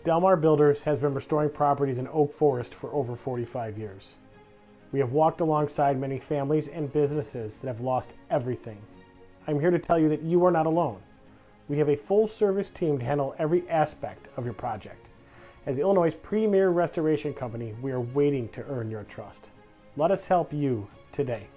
Delmar Builders has been restoring properties in Oak Forest for over 45 years. We have walked alongside many families and businesses that have lost everything. I'm here to tell you that you are not alone. We have a full-service team to handle every aspect of your project. As Illinois' premier restoration company, we are waiting to earn your trust. Let us help you today.